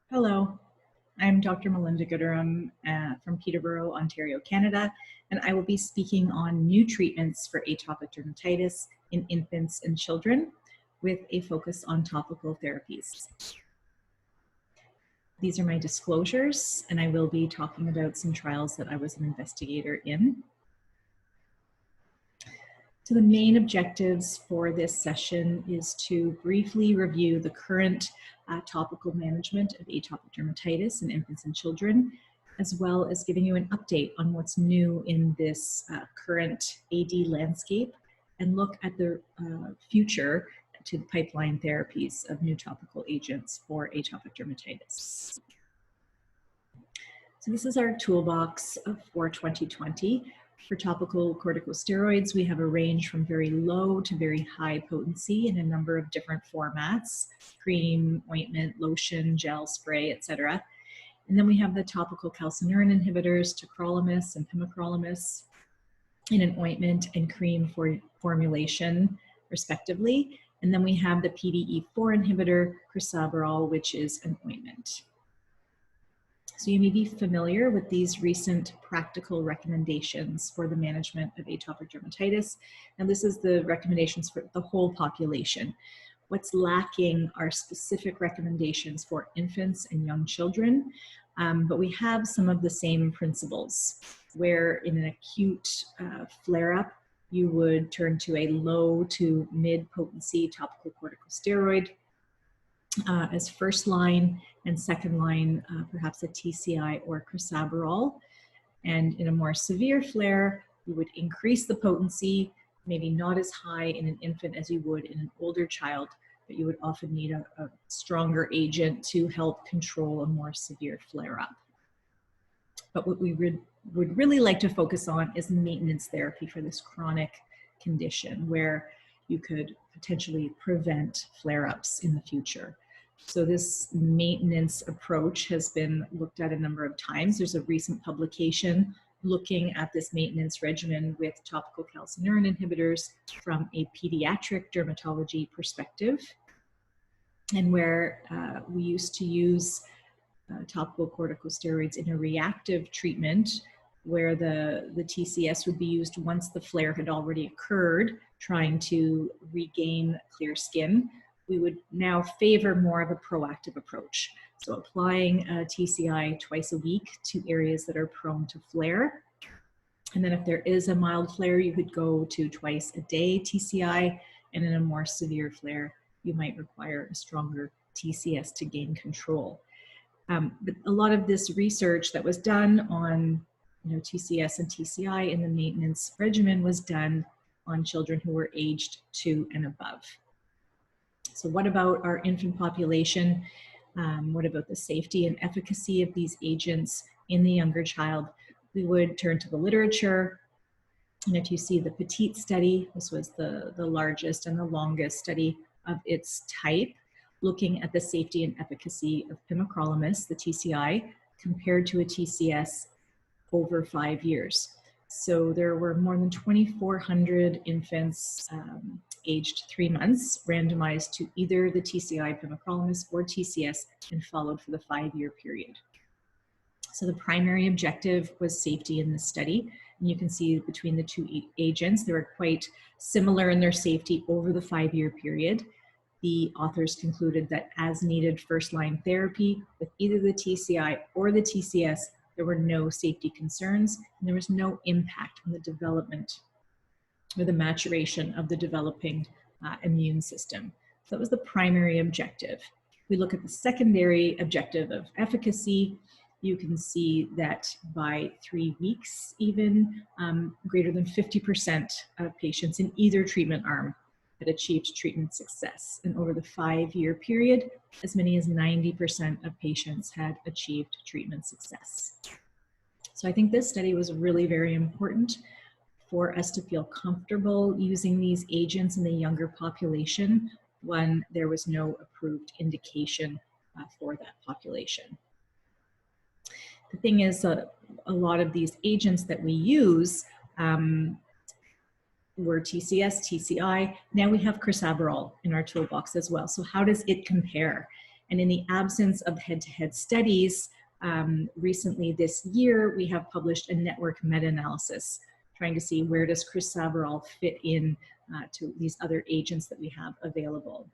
Hello, I'm Dr. Melinda Gooderham from Peterborough, Ontario, Canada, and I will be speaking on new treatments for atopic dermatitis in infants and children with a focus on topical therapies. These are my disclosures, and I will be talking about some trials that I was an investigator in. So the main objectives for this session is to briefly review the current topical management of atopic dermatitis in infants and children, as well as giving you an update on what's new in this current AD landscape, and look at the future to the pipeline therapies of new topical agents for atopic dermatitis. So this is our toolbox for 2020. For topical corticosteroids, we have a range from very low to very high potency in a number of different formats: cream, ointment, lotion, gel, spray, etc. And then we have the topical calcineurin inhibitors, tacrolimus and pimecrolimus, in an ointment and cream formulation, respectively. And then we have the PDE4 inhibitor, crisaborole, which is an ointment. So you may be familiar with these recent practical recommendations for the management of atopic dermatitis. And this is the recommendations for the whole population. What's lacking are specific recommendations for infants and young children, but we have some of the same principles, where in an acute flare-up, you would turn to a low to mid-potency topical corticosteroid as first line, and second line, perhaps a TCI or crisaborole. And in a more severe flare, you would increase the potency, maybe not as high in an infant as you would in an older child, but you would often need a stronger agent to help control a more severe flare-up. But what we would really like to focus on is maintenance therapy for this chronic condition, where you could potentially prevent flare-ups in the future. So this maintenance approach has been looked at a number of times. There's a recent publication looking at this maintenance regimen with topical calcineurin inhibitors from a pediatric dermatology perspective, and where we used to use topical corticosteroids in a reactive treatment, where the TCS would be used once the flare had already occurred, trying to regain clear skin. We would now favor more of a proactive approach. So applying a TCI twice a week to areas that are prone to flare. And then if there is a mild flare, you could go to twice a day TCI. And in a more severe flare, you might require a stronger TCS to gain control. But a lot of this research that was done on TCS and TCI in the maintenance regimen was done on children who were aged 2 and above. So what about our infant population? What about the safety and efficacy of these agents in the younger child? We would turn to the literature. And if you see the PETITE study, this was the largest and the longest study of its type, looking at the safety and efficacy of pimecrolimus, the TCI, compared to a TCS over 5 years. So there were more than 2,400 infants aged 3 months randomized to either the TCI, pimecrolimus, or TCS, and followed for the 5-year period. So the primary objective was safety in this study. And you can see between the two agents, they were quite similar in their safety over the 5-year period. The authors concluded that as needed first-line therapy with either the TCI or the TCS, there were no safety concerns, and there was no impact on the development or the maturation of the developing immune system. So that was the primary objective. We look at the secondary objective of efficacy. You can see that by 3 weeks, even greater than 50% of patients in either treatment arm had achieved treatment success. And over the 5-year period, as many as 90% of patients had achieved treatment success. So I think this study was really very important for us to feel comfortable using these agents in the younger population when there was no approved indication for that population. The thing is, a lot of these agents that we use were TCS, TCI. Now we have crisaborole in our toolbox as well. So how does it compare? And in the absence of head-to-head studies, recently this year, we have published a network meta-analysis trying to see where does crisaborole fit in to these other agents that we have available.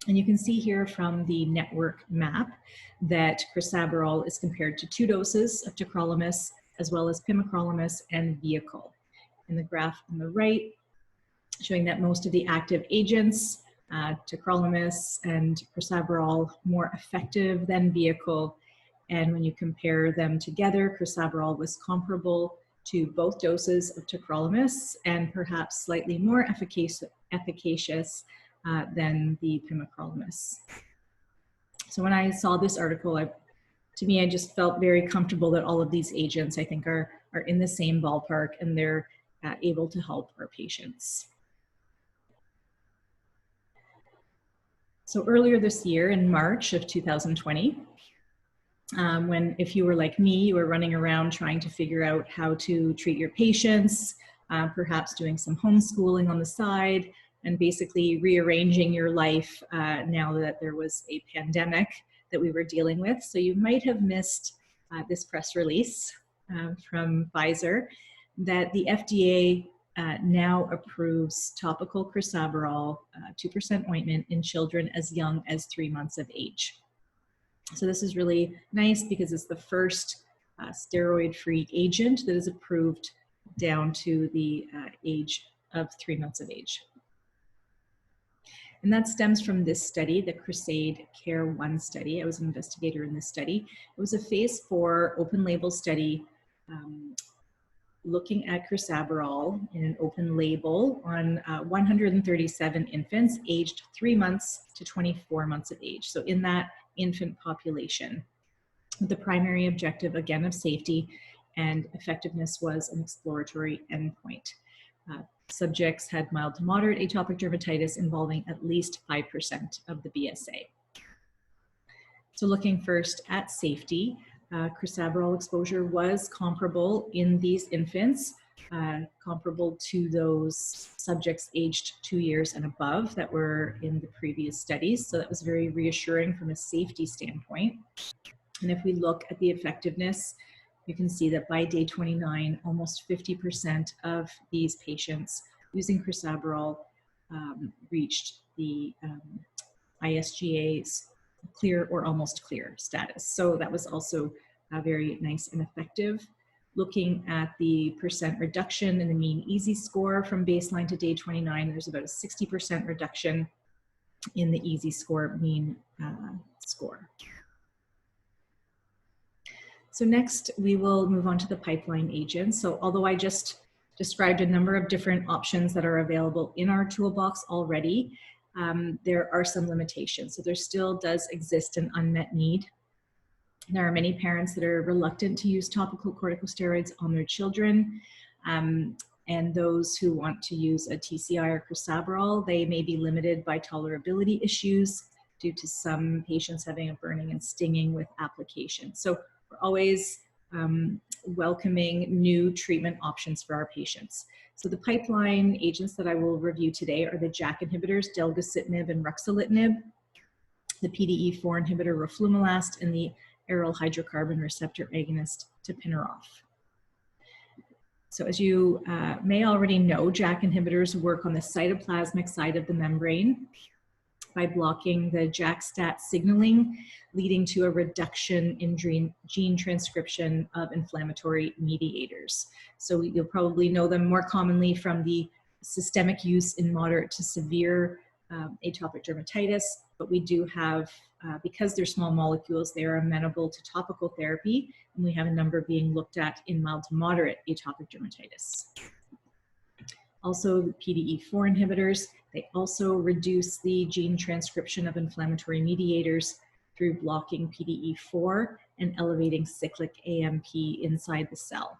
And you can see here from the network map that crisaborole is compared to 2 doses of tacrolimus, as well as pimecrolimus and vehicle. In the graph on the right, showing that most of the active agents, tacrolimus and crisaborole, more effective than vehicle. And when you compare them together, crisaborole was comparable to both doses of tacrolimus and perhaps slightly more efficacious than the pimecrolimus. So when I saw this article, to me, I just felt very comfortable that all of these agents, I think, are in the same ballpark and they're able to help our patients. So earlier this year, in March of 2020, when, if you were like me, you were running around trying to figure out how to treat your patients, perhaps doing some homeschooling on the side, and basically rearranging your life now that there was a pandemic that we were dealing with. So you might have missed this press release from Pfizer that the FDA now approves topical crisaborole 2% ointment in children as young as 3 months of age. So this is really nice because it's the first steroid-free agent that is approved down to the age of 3 months of age. And that stems from this study, the CRUSADE CARE-1 study. I was an investigator in this study. It was a phase 4 open label study looking at crisaborole in an open label on 137 infants aged 3 months to 24 months of age. So in that infant population, the primary objective, again, of safety and effectiveness was an exploratory endpoint. Subjects had mild to moderate atopic dermatitis involving at least 5% of the BSA. So looking first at safety, crisaborole exposure was comparable in these infants, comparable to those subjects aged 2 years and above that were in the previous studies. So that was very reassuring from a safety standpoint. And if we look at the effectiveness, you can see that by day 29, almost 50% of these patients using crisaborole reached the ISGA's clear or almost clear status. So that was also very nice and effective. Looking at the percent reduction in the mean EASI score from baseline to day 29, there's about a 60% reduction in the EASI score mean score. So next, we will move on to the pipeline agents. So although I just described a number of different options that are available in our toolbox already, there are some limitations. So there still does exist an unmet need. There are many parents that are reluctant to use topical corticosteroids on their children. And those who want to use a TCI or crisaborole, they may be limited by tolerability issues due to some patients having a burning and stinging with application. So we're always welcoming new treatment options for our patients. So the pipeline agents that I will review today are the JAK inhibitors, delgocitinib and ruxolitinib, the PDE4 inhibitor, roflumilast, and the aryl hydrocarbon receptor agonist, tapinarof. So as you may already know, JAK inhibitors work on the cytoplasmic side of the membrane by blocking the JAK-STAT signaling, leading to a reduction in gene transcription of inflammatory mediators. So you'll probably know them more commonly from the systemic use in moderate to severe atopic dermatitis, but we do have, because they're small molecules, they are amenable to topical therapy, and we have a number being looked at in mild to moderate atopic dermatitis. Also, the PDE4 inhibitors, they also reduce the gene transcription of inflammatory mediators through blocking PDE4 and elevating cyclic AMP inside the cell.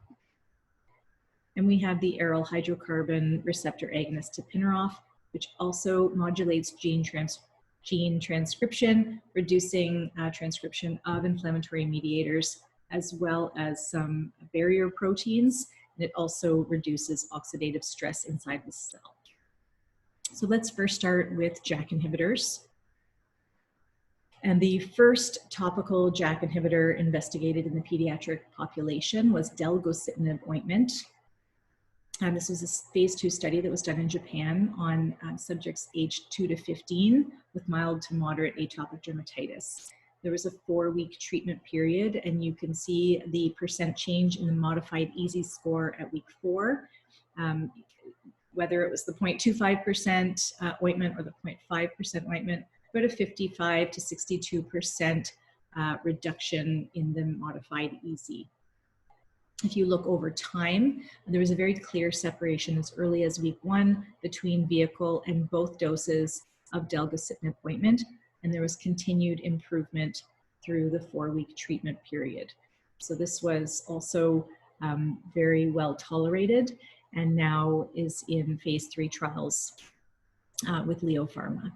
And we have the aryl hydrocarbon receptor agonist, tapinarof, which also modulates gene transcription, reducing transcription of inflammatory mediators, as well as some barrier proteins. And it also reduces oxidative stress inside the cell. So let's first start with JAK inhibitors. And the first topical JAK inhibitor investigated in the pediatric population was delgocitinib ointment. And this was a phase 2 study that was done in Japan on subjects aged 2 to 15 with mild to moderate atopic dermatitis. There was a 4-week treatment period, and you can see the percent change in the modified EASI score at week 4. Whether it was the 0.25% ointment or the 0.5% ointment, about a 55 to 62% reduction in the modified EASI. If you look over time, there was a very clear separation as early as week 1 between vehicle and both doses of delgocitinib ointment, and there was continued improvement through the 4-week treatment period. So this was also very well tolerated, and now is in phase 3 trials with Leo Pharma.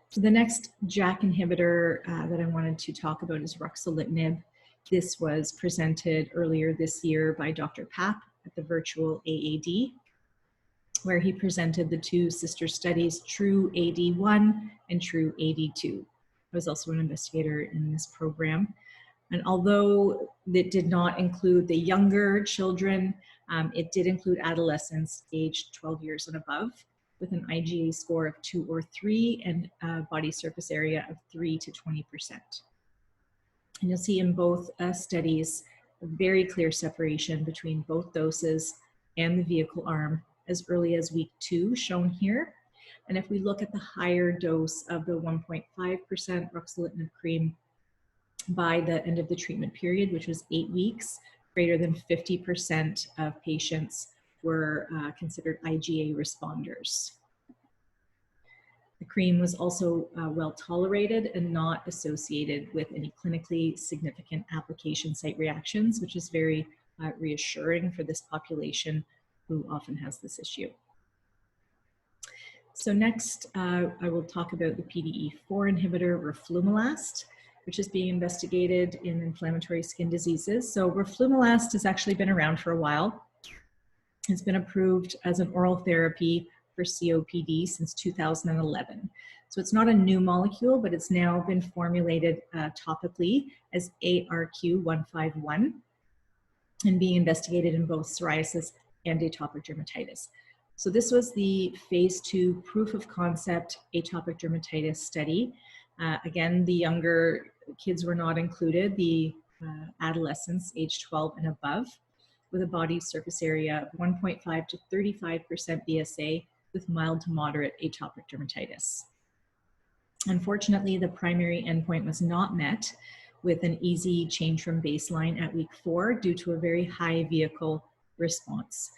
So the next JAK inhibitor that I wanted to talk about is ruxolitinib. This was presented earlier this year by Dr. Papp at the virtual AAD, where he presented the 2 sister studies, True AD1 and True AD2. I was also an investigator in this program. And although it did not include the younger children, it did include adolescents aged 12 years and above, with an IGA score of 2 or 3 and a body surface area of 3 to 20%. And you'll see in both studies a very clear separation between both doses and the vehicle arm as early as week 2, shown here. And if we look at the higher dose of the 1.5% ruxolitinib cream by the end of the treatment period, which was 8 weeks, greater than 50% of patients were considered IGA responders. The cream was also well tolerated and not associated with any clinically significant application site reactions, which is very reassuring for this population who often has this issue. So next, I will talk about the PDE4 inhibitor, roflumilast, which is being investigated in inflammatory skin diseases. So roflumilast has actually been around for a while. It's been approved as an oral therapy for COPD since 2011. So it's not a new molecule, but it's now been formulated topically as ARQ-151 and being investigated in both psoriasis and atopic dermatitis. So this was the phase 2 proof of concept atopic dermatitis study. Again, the younger kids were not included, the adolescents aged 12 and above, with a body surface area of 1.5 to 35% BSA with mild to moderate atopic dermatitis. Unfortunately, the primary endpoint was not met with an EASI change from baseline at week 4 due to a very high vehicle response.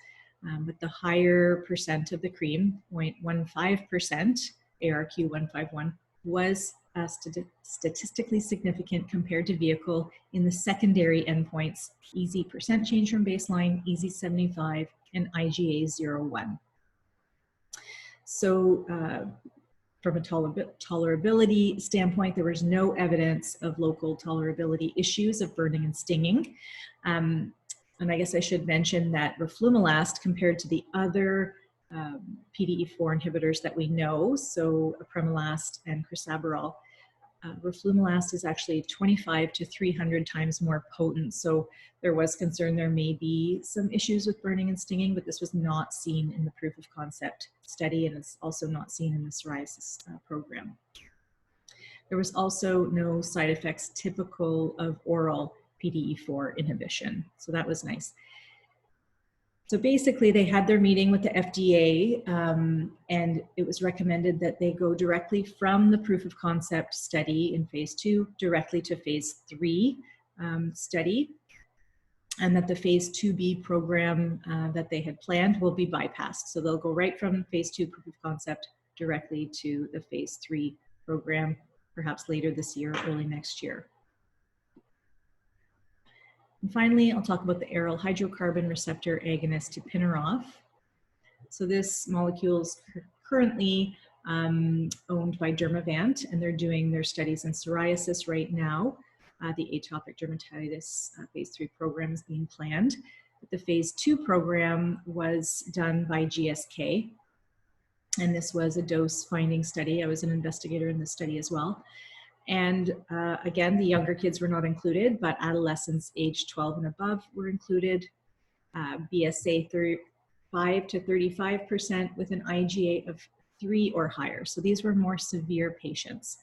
But the higher percent of the cream, 0.15%, ARQ-151, was statistically significant compared to vehicle in the secondary endpoints, EASI percent change from baseline, EASI 75, and IGA 0/1. So from a tolerability standpoint, there was no evidence of local tolerability issues of burning and stinging. And I guess I should mention that roflumilast, compared to the other PDE4 inhibitors that we know, so apremilast and crisaborole, roflumilast is actually 25 to 300 times more potent. So there was concern there may be some issues with burning and stinging, but this was not seen in the proof of concept study, and it's also not seen in the psoriasis program. There was also no side effects typical of oral PDE4 inhibition. So that was nice. So basically they had their meeting with the FDA and it was recommended that they go directly from the proof of concept study in phase 2 directly to phase 3 study, and that the phase 2B program that they had planned will be bypassed. So they'll go right from phase 2 proof of concept directly to the phase 3 program, perhaps later this year, early next year. And finally, I'll talk about the aryl hydrocarbon receptor agonist tapinarof. So this molecule is currently owned by Dermavant, and they're doing their studies in psoriasis right now. The atopic dermatitis phase 3 program is being planned. But the phase 2 program was done by GSK, and this was a dose finding study. I was an investigator in this study as well. And again, the younger kids were not included, but adolescents aged 12 and above were included. BSA 35 to 35% with an IGA of 3 or higher. So these were more severe patients.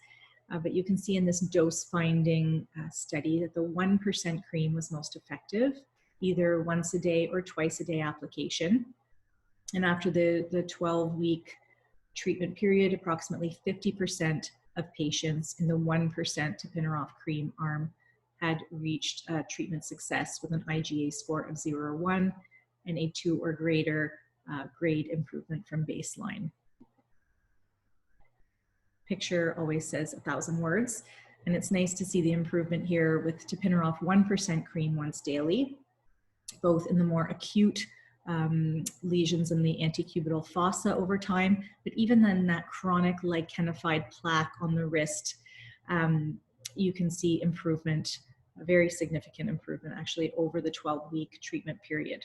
But you can see in this dose finding study that the 1% cream was most effective, either once a day or twice a day application. And after the 12-week treatment period, approximately 50% of patients in the 1% tapinarof cream arm had reached treatment success with an IGA score of 0 or 1 and a 2 or greater grade improvement from baseline. Picture always says 1,000 words, and it's nice to see the improvement here with tapinarof 1% cream once daily, both in the more acute lesions in the antecubital fossa over time, but even then that chronic lichenified plaque on the wrist, you can see improvement, a very significant improvement actually over the 12-week treatment period.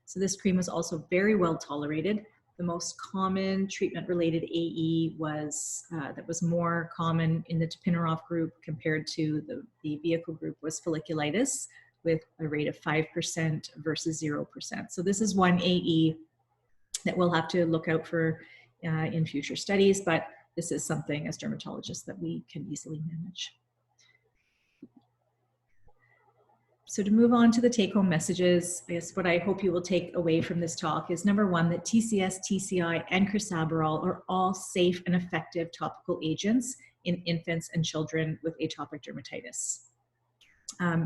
So this cream was also very well tolerated. The most common treatment-related AE was, that was more common in the tapinarof group compared to the vehicle group was folliculitis, with a rate of 5% versus 0%. So this is one AE that we'll have to look out for in future studies, but this is something as dermatologists that we can easily manage. So to move on to the take-home messages, I guess what I hope you will take away from this talk is number one, that TCS, TCI, and crisaborole are all safe and effective topical agents in infants and children with atopic dermatitis.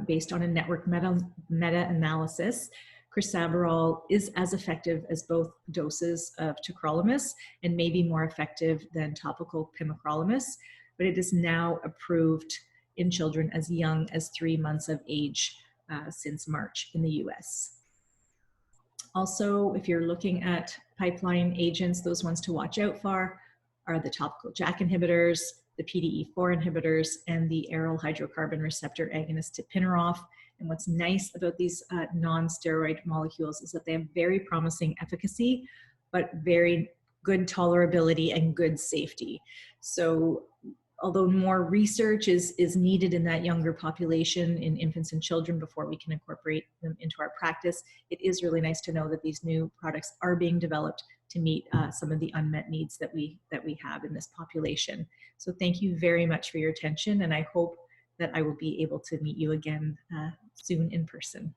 Based on a network meta-analysis, crisaborole is as effective as both doses of tacrolimus and may be more effective than topical pimecrolimus, but it is now approved in children as young as 3 months of age since March in the US. Also, if you're looking at pipeline agents, those ones to watch out for are the topical JAK inhibitors, the PDE4 inhibitors, and the aryl hydrocarbon receptor agonist tapinarof. And what's nice about these non-steroid molecules is that they have very promising efficacy, but very good tolerability and good safety. So although more research is needed in that younger population, in infants and children, before we can incorporate them into our practice, it is really nice to know that these new products are being developed to meet some of the unmet needs that we have in this population. So thank you very much for your attention, and I hope that I will be able to meet you again soon in person.